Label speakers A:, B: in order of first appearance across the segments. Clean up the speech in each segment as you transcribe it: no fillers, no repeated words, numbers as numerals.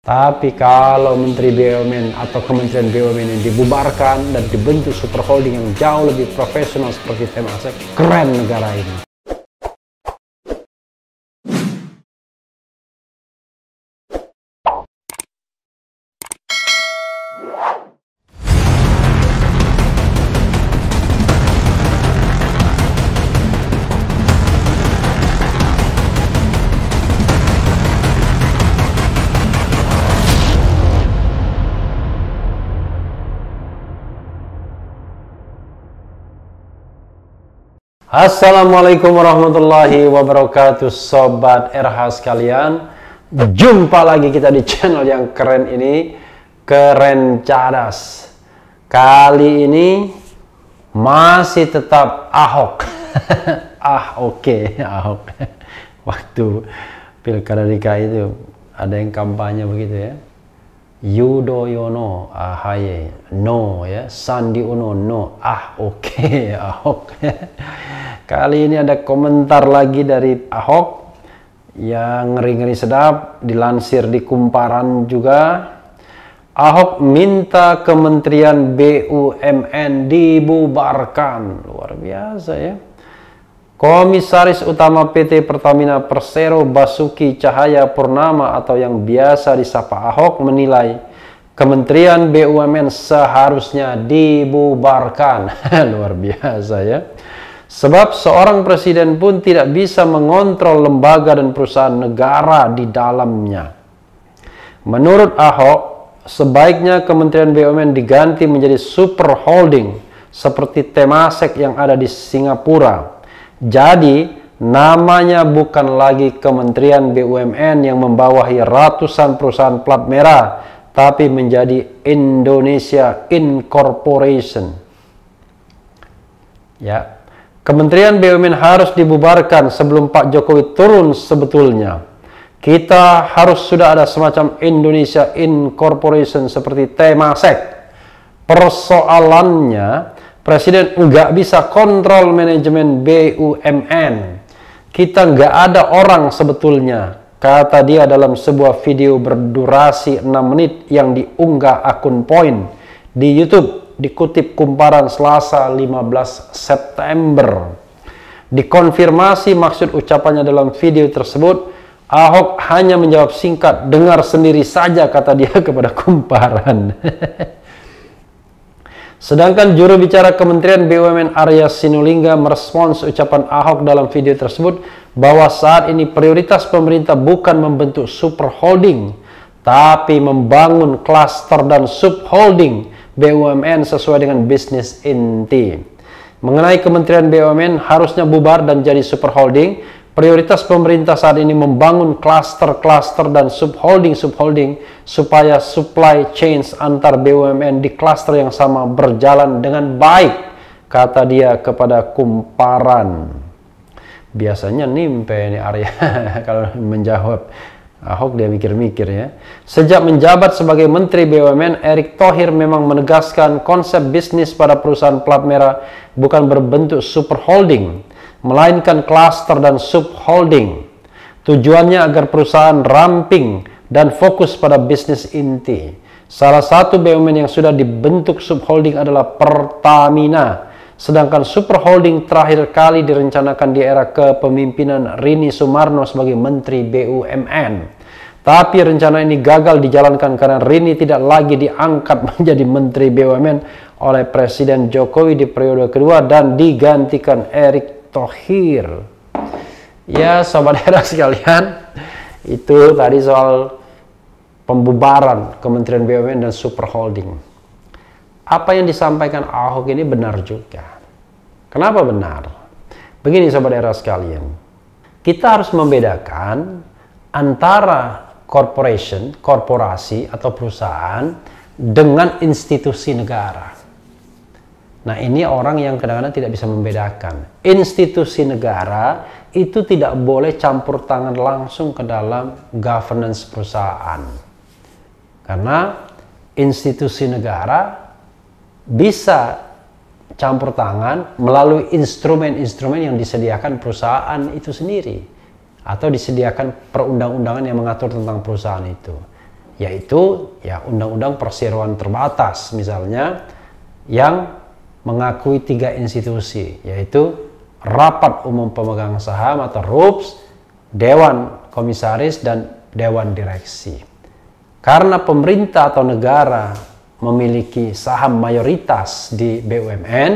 A: Tapi kalau Menteri BUMN atau Kementerian BUMN ini dibubarkan dan dibentuk super holding yang jauh lebih profesional seperti Temasek, keren negara ini. Assalamualaikum warahmatullahi wabarakatuh, Sobat RH sekalian. Jumpa lagi kita di channel yang keren ini, Keren Cadas. Kali ini masih tetap Ahok. Ahok. Waktu Pilkada DKI itu ada yang kampanye begitu ya. Yudhoyono AHY no ya, Sandi Uno no, Ahok. Kali ini ada komentar lagi dari Ahok yang ngeri-ngeri sedap, dilansir di Kumparan juga. Ahok minta Kementerian BUMN dibubarkan. Luar biasa ya. Komisaris Utama PT Pertamina Persero Basuki Cahayapurnama atau yang biasa disapa Ahok menilai Kementerian BUMN seharusnya dibubarkan. Luar biasa ya. Sebab seorang presiden pun tidak bisa mengontrol lembaga dan perusahaan negara di dalamnya. Menurut Ahok, sebaiknya Kementerian BUMN diganti menjadi super holding seperti Temasek yang ada di Singapura. Jadi, namanya bukan lagi Kementerian BUMN yang membawahi ratusan perusahaan plat merah, tapi menjadi Indonesia Incorporation. Ya, Kementerian BUMN harus dibubarkan sebelum Pak Jokowi turun sebetulnya. Kita harus sudah ada semacam Indonesia Incorporation seperti Temasek. Persoalannya, Presiden nggak bisa kontrol manajemen BUMN. Kita nggak ada orang sebetulnya, kata dia dalam sebuah video berdurasi 6 menit yang diunggah akun Point di YouTube, dikutip Kumparan Selasa 15 September. Dikonfirmasi maksud ucapannya dalam video tersebut, Ahok hanya menjawab singkat, dengar sendiri saja, kata dia kepada Kumparan. Sedangkan juru bicara Kementerian BUMN Arya Sinulinga merespons ucapan Ahok dalam video tersebut bahwa saat ini prioritas pemerintah bukan membentuk super holding, tapi membangun klaster dan subholding BUMN sesuai dengan bisnis inti. Mengenai Kementerian BUMN harusnya bubar dan jadi super holding, prioritas pemerintah saat ini membangun klaster-klaster dan subholding supaya supply chains antar BUMN di klaster yang sama berjalan dengan baik, kata dia kepada Kumparan. Biasanya nimpe ini Arya kalau menjawab Ahok, dia mikir-mikir ya. Sejak menjabat sebagai Menteri BUMN, Erick Thohir memang menegaskan konsep bisnis pada perusahaan plat merah bukan berbentuk super holding, melainkan klaster dan subholding. Tujuannya agar perusahaan ramping dan fokus pada bisnis inti. Salah satu BUMN yang sudah dibentuk subholding adalah Pertamina, sedangkan superholding terakhir kali direncanakan di era kepemimpinan Rini Sumarno sebagai Menteri BUMN. Tapi rencana ini gagal dijalankan karena Rini tidak lagi diangkat menjadi Menteri BUMN oleh Presiden Jokowi di periode kedua dan digantikan Erick Thohir. Ya, Sobat RH sekalian, itu tadi soal pembubaran Kementerian BUMN dan super holding. Apa yang disampaikan Ahok ini benar juga. Kenapa benar? Begini Sobat RH sekalian, kita harus membedakan antara korporasi atau perusahaan dengan institusi negara. Nah, ini orang yang kadang-kadang tidak bisa membedakan. Institusi negara itu tidak boleh campur tangan langsung ke dalam governance perusahaan. Karena institusi negara bisa campur tangan melalui instrumen-instrumen yang disediakan perusahaan itu sendiri. Atau disediakan perundang-undangan yang mengatur tentang perusahaan itu. yaitu ya undang-undang perseroan terbatas misalnya, yang mengakui 3 institusi, yaitu Rapat Umum Pemegang Saham atau RUPS, Dewan Komisaris, dan Dewan Direksi. Karena pemerintah atau negara memiliki saham mayoritas di BUMN,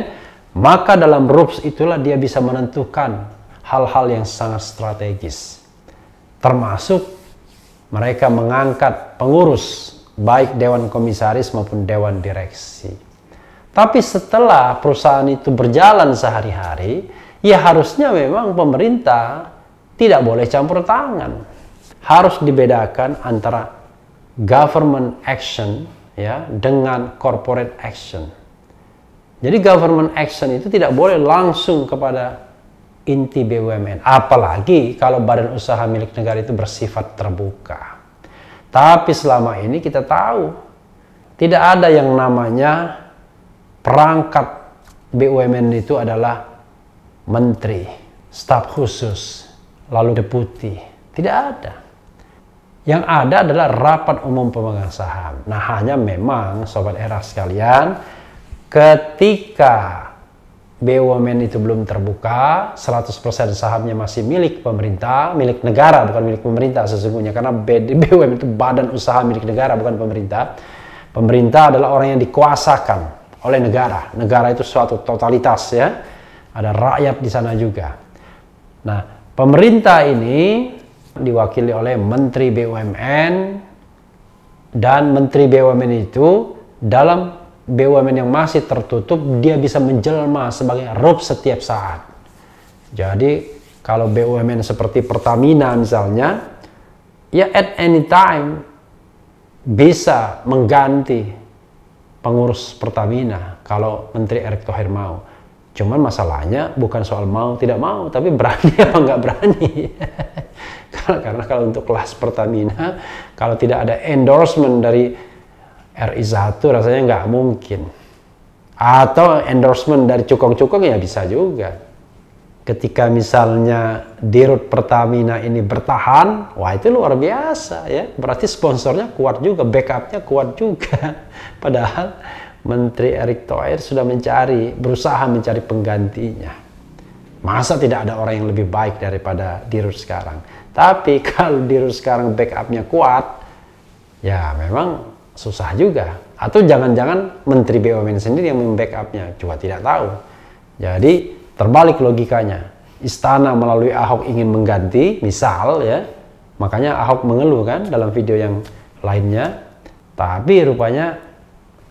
A: maka dalam RUPS itulah dia bisa menentukan hal-hal yang sangat strategis. Termasuk mereka mengangkat pengurus, baik Dewan Komisaris maupun Dewan Direksi. Tapi setelah perusahaan itu berjalan sehari-hari, ya harusnya memang pemerintah tidak boleh campur tangan. Harus dibedakan antara government action ya dengan corporate action. Jadi government action itu tidak boleh langsung kepada inti BUMN, apalagi kalau badan usaha milik negara itu bersifat terbuka. Tapi selama ini kita tahu tidak ada yang namanya perangkat BUMN itu adalah menteri, staf khusus, lalu deputi. Tidak ada. Yang ada adalah Rapat Umum Pemegang Saham. Nah, hanya memang Sobat Era sekalian, ketika BUMN itu belum terbuka, 100% sahamnya masih milik pemerintah, milik negara, bukan milik pemerintah sesungguhnya. Karena BUMN itu badan usaha milik negara, bukan pemerintah. Pemerintah adalah orang yang dikuasakan oleh negara. Negara itu suatu totalitas ya. Ada rakyat di sana juga. Nah, pemerintah ini diwakili oleh Menteri BUMN, dan Menteri BUMN itu dalam BUMN yang masih tertutup dia bisa menjelma sebagai RUPS setiap saat. Jadi kalau BUMN seperti Pertamina misalnya, ya at any time bisa mengganti pengurus Pertamina kalau Menteri Erick Thohir mau. Cuman masalahnya bukan soal mau tidak mau, tapi berani apa nggak berani. Karena kalau untuk kelas Pertamina, kalau tidak ada endorsement dari RI1 rasanya nggak mungkin. Atau endorsement dari cukong-cukong ya bisa juga. Ketika misalnya Dirut Pertamina ini bertahan, wah itu luar biasa ya. Berarti sponsornya kuat juga, backupnya kuat juga. Padahal Menteri Erick Thohir sudah berusaha mencari penggantinya. Masa tidak ada orang yang lebih baik daripada Dirut sekarang? Tapi kalau Dirut sekarang backupnya kuat, ya memang susah juga. Atau jangan-jangan Menteri BUMN sendiri yang membackupnya, coba tidak tahu. Jadi terbalik logikanya. Istana melalui Ahok ingin mengganti, misal ya, makanya Ahok mengeluh kan dalam video yang lainnya. Tapi rupanya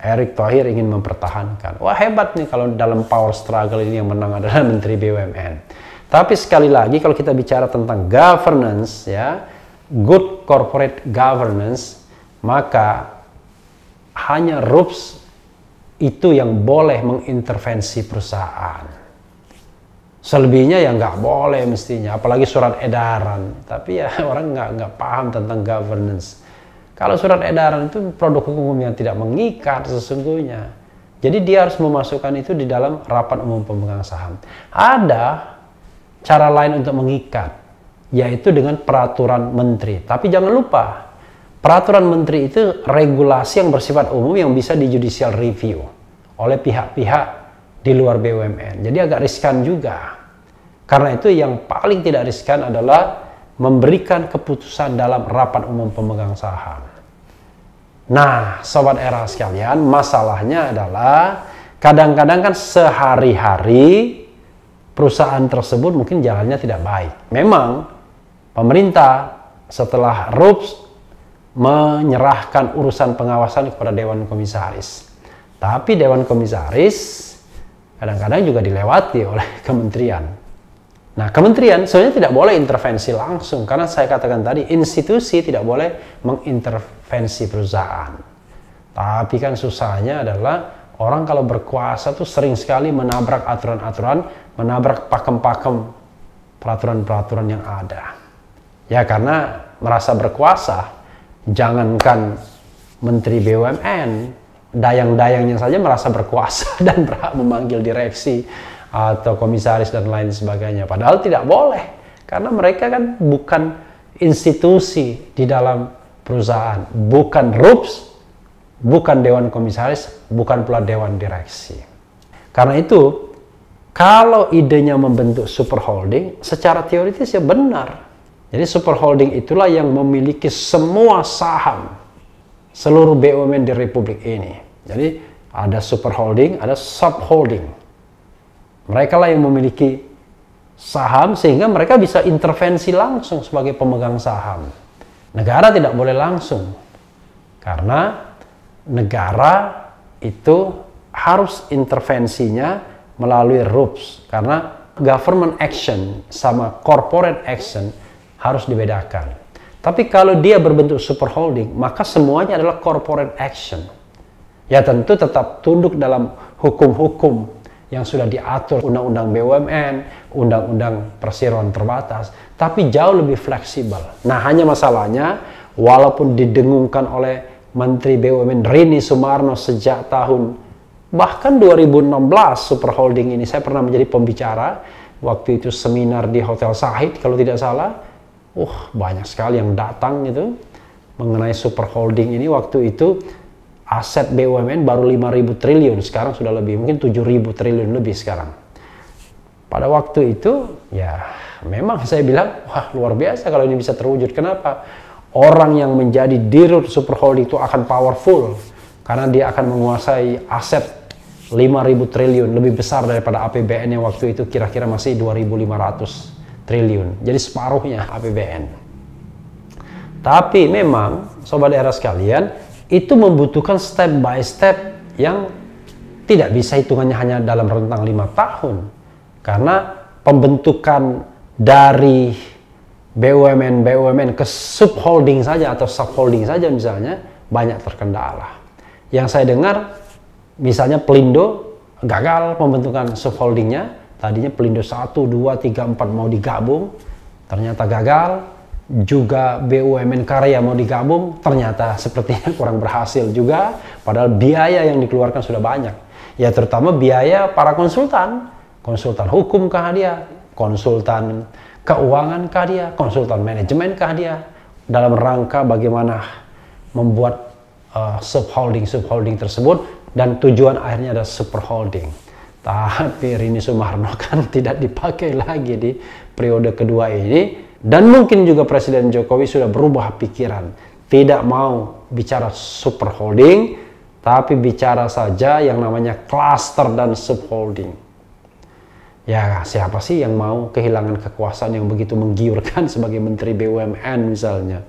A: Erick Thohir ingin mempertahankan. Wah hebat nih kalau dalam power struggle ini yang menang adalah Menteri BUMN. Tapi sekali lagi kalau kita bicara tentang governance ya, good corporate governance, maka hanya RUPS itu yang boleh mengintervensi perusahaan. Selebihnya ya nggak boleh mestinya, apalagi surat edaran. Tapi ya orang nggak paham tentang governance. Kalau surat edaran itu produk hukum yang tidak mengikat sesungguhnya. Jadi dia harus memasukkan itu di dalam Rapat Umum Pemegang Saham. Ada cara lain untuk mengikat, yaitu dengan peraturan menteri. Tapi jangan lupa, peraturan menteri itu regulasi yang bersifat umum yang bisa di judicial review oleh pihak-pihak di luar BUMN. Jadi agak riskan juga. Karena itu yang paling tidak riskan adalah memberikan keputusan dalam Rapat Umum Pemegang Saham. Nah, Sobat Era sekalian, masalahnya adalah kadang-kadang kan sehari-hari perusahaan tersebut mungkin jalannya tidak baik. Memang pemerintah setelah RUPS menyerahkan urusan pengawasan kepada Dewan Komisaris. Tapi Dewan Komisaris kadang-kadang juga dilewati oleh kementerian. Nah, kementerian sebenarnya tidak boleh intervensi langsung, karena saya katakan tadi institusi tidak boleh mengintervensi perusahaan. Tapi kan susahnya adalah orang kalau berkuasa tuh sering sekali menabrak aturan-aturan, menabrak pakem-pakem peraturan-peraturan yang ada. Ya karena merasa berkuasa, jangankan Menteri BUMN, dayang-dayangnya saja merasa berkuasa dan berhak memanggil direksi atau komisaris dan lain sebagainya. Padahal tidak boleh, karena mereka kan bukan institusi di dalam perusahaan, bukan RUPS, bukan Dewan Komisaris, bukan pula Dewan Direksi. Karena itu, kalau idenya membentuk super holding, secara teoritis ya benar. Jadi super holding itulah yang memiliki semua saham seluruh BUMN di Republik ini. Jadi ada super holding, ada sub holding. Mereka lah yang memiliki saham sehingga mereka bisa intervensi langsung sebagai pemegang saham. Negara tidak boleh langsung karena negara itu harus intervensinya melalui RUPS karena government action sama corporate action harus dibedakan. Tapi kalau dia berbentuk super holding, maka semuanya adalah corporate action. Ya tentu tetap tunduk dalam hukum-hukum yang sudah diatur Undang-Undang BUMN, Undang-Undang Perseroan Terbatas, tapi jauh lebih fleksibel. Nah, hanya masalahnya, walaupun didengungkan oleh Menteri BUMN Rini Sumarno sejak tahun, bahkan 2016 super holding ini, saya pernah menjadi pembicara, waktu itu seminar di Hotel Sahid, kalau tidak salah, banyak sekali yang datang itu, mengenai super holding ini. Waktu itu, aset BUMN baru 5.000 triliun, sekarang sudah lebih, mungkin 7.000 triliun lebih sekarang. Pada waktu itu, ya memang saya bilang, wah luar biasa kalau ini bisa terwujud. Kenapa? Orang yang menjadi dirut super holding itu akan powerful, karena dia akan menguasai aset 5.000 triliun, lebih besar daripada APBN yang waktu itu kira-kira masih 2.500 triliun. Jadi separuhnya APBN. Tapi memang, sobat daerah sekalian, itu membutuhkan step by step yang tidak bisa hitungannya hanya dalam rentang 5 tahun. Karena pembentukan dari BUMN ke subholding saja atau subholding saja misalnya banyak terkendala. Yang saya dengar misalnya Pelindo gagal pembentukan subholdingnya. Tadinya Pelindo 1, 2, 3, 4 mau digabung, ternyata gagal. Juga BUMN Karya mau digabung, ternyata sepertinya kurang berhasil juga, padahal biaya yang dikeluarkan sudah banyak. Ya terutama biaya para konsultan hukum kah dia, konsultan keuangan kah dia, konsultan manajemen kah dia, dalam rangka bagaimana membuat subholding tersebut, dan tujuan akhirnya ada super holding. Tapi Rini Sumarno kan tidak dipakai lagi di periode kedua ini. Dan mungkin juga Presiden Jokowi sudah berubah pikiran. Tidak mau bicara super holding, tapi bicara saja yang namanya cluster dan subholding. Ya, siapa sih yang mau kehilangan kekuasaan yang begitu menggiurkan sebagai Menteri BUMN misalnya.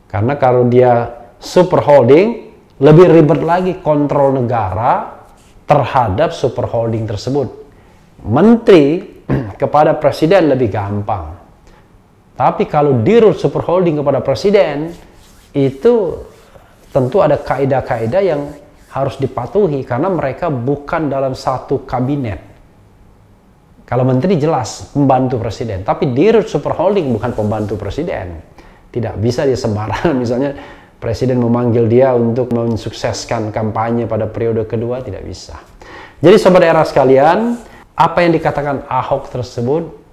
A: Karena kalau dia super holding, lebih ribet lagi kontrol negara terhadap super holding tersebut. Menteri kepada Presiden lebih gampang. Tapi kalau dirut super holding kepada presiden, itu tentu ada kaidah-kaidah yang harus dipatuhi karena mereka bukan dalam satu kabinet. Kalau menteri jelas membantu presiden, tapi dirut super holding bukan pembantu presiden. Tidak bisa dia sembarangan, misalnya presiden memanggil dia untuk mensukseskan kampanye pada periode kedua, tidak bisa. Jadi sobat daerah sekalian, apa yang dikatakan Ahok tersebut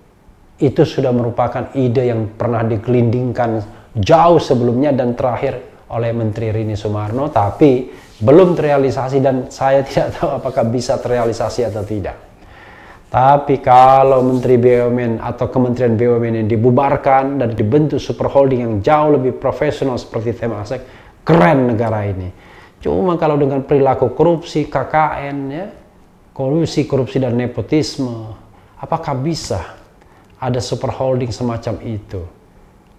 A: itu sudah merupakan ide yang pernah digelindingkan jauh sebelumnya dan terakhir oleh Menteri Rini Sumarno, tapi belum terrealisasi dan saya tidak tahu apakah bisa terrealisasi atau tidak. Tapi kalau Menteri BUMN atau Kementerian BUMN yang dibubarkan dan dibentuk super holding yang jauh lebih profesional seperti Temasek, keren negara ini. Cuma kalau dengan perilaku korupsi, KKN, ya, korupsi dan nepotisme, apakah bisa ada super holding semacam itu?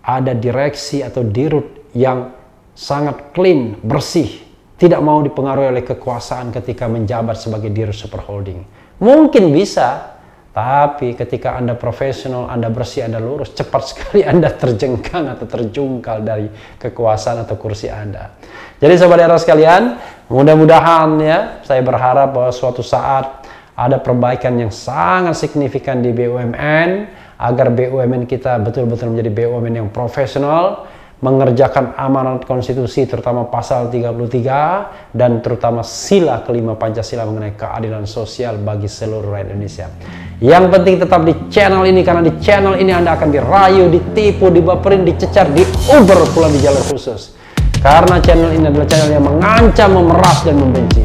A: Ada direksi atau dirut yang sangat clean, bersih, tidak mau dipengaruhi oleh kekuasaan ketika menjabat sebagai dirut super holding. Mungkin bisa, tapi ketika Anda profesional, Anda bersih, Anda lurus, cepat sekali Anda terjengkang atau terjungkal dari kekuasaan atau kursi Anda. Jadi sobat daerah sekalian, mudah-mudahan ya, saya berharap bahwa suatu saat ada perbaikan yang sangat signifikan di BUMN, agar BUMN kita betul-betul menjadi BUMN yang profesional, mengerjakan amanat konstitusi, terutama pasal 33 dan terutama sila kelima Pancasila mengenai keadilan sosial bagi seluruh rakyat Indonesia. Yang penting tetap di channel ini, karena di channel ini Anda akan dirayu, ditipu, dibaperin, dicecar, diuber pula di jalur khusus. Karena channel ini adalah channel yang mengancam, memeras, dan membenci.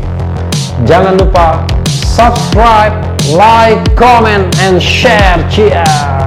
A: Jangan lupa subscribe, like, comment, and share. Cheers!